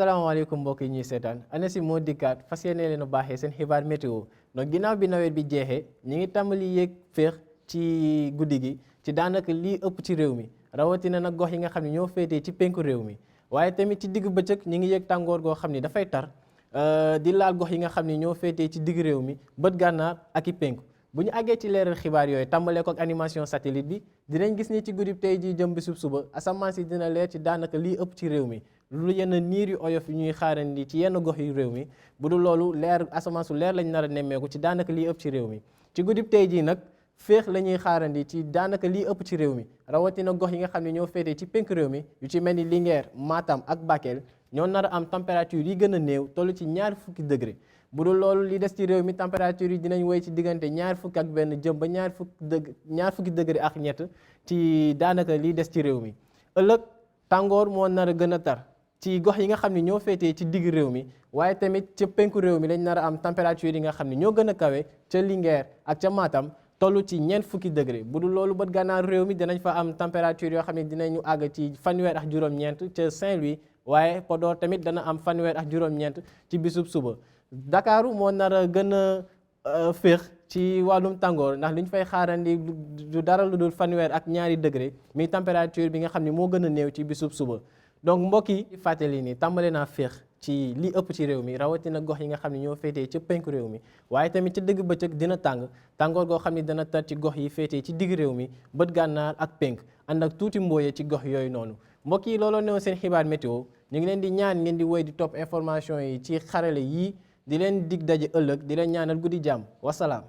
asalaamaaleykum mbokk yi ñuy seetaan ANACIM moo dikkaat fas yéene leen a baaxee seen xibaar météo donc ginnaaw bi nawet bi jeexee ñi ngi tàmbali yéeg féex ci guddi gi ci daanaka lii ëpp ci réew mi rawatina nag gox yi nga xam ne ñoo féetee ci penku réew mi waaye tamit ci digg bëccëg ñi ngi yéeg tàngoor goo xam ni dafay tar di laal gox yi nga xam ne ñoo féetee ci digg réew mi bët gànnaar ak i penku bu ñu àggee ci leeral xibaar yooyu tàmbalee ko ak animation satellite bi dinañ gis ni ci guddi tey jii jëm bisub suba asamaan si dina leer ci daanaka lii ëpp ci réew mi lu yenn niir yu oyof yu ñuy xaarandi ci yenn gox yu réew mi bu dul loolu leer asamaan su leer lañ nar a nemmeeku ci daanaka lii ëpp ci réew mi ci guddi tey jii nag féex la ñuy xaarandi ci daanaka lii ëpp ci réew mi rawatina gox yi nga xam ne ñoo féetee ci penk réew mi yu ci mel ni Linguère Matam ak Bakel ñoo nar a am température yi gën a néew toll ci ñaar fukki degré bu dul loolu li des ci réew mi température yi dinañ woy ci diggante ñaar fukki ak benn jëm ba ñaar fukki degré ak ñett ci daanaka li des ci réew mi ëllëg tàngoor moo nar a gën a tar ci gox yi nga xam ne ñoo féetee ci digg réew mi waaye tamit ca penku réew mi lañ nar a am température yi nga xam ne ñoo gën a kawe ca Linguère ak ca Matam toll ci ñeent fukki degré bu dul loolu bët gànnaar réew mi dinañ fa am température yoo xam ne dinañu àgg ci fanweer ak juróom-ñeent ca Saint-Louis waaye Podor tamit dana am fanweer ak juróom-ñeent ci bisub suba Dakaaru moo nar a gën a féex ci wàllum tàngoor ndax li ñu fay xaarandi du dara lu dul fanweer ak ñaari degré mi température bi nga xam ne moo gën a néew ci bisub suba donc mbokk yi fàttali ni tàmbale naa féex ci li ëpp ci réew mi rawatina gox yi nga xam ne ñoo féetee ci penku réew mi waaye tamit ci dëgg bëccëg dina tàngoor goo xam ne dana tar ci gox yi féetee ci digg réew mi bët gànnaar ak penk ànd ak tuuti mbooye ci gox yooyu noonu mbokk yi looloo newoon seen xibaar météo ñu ngi leen di ñaan ngeen di woy di topp information yi ci xarale yii di leen dig daje ëllëg di leen ñaanal guddi jàmm wasalaam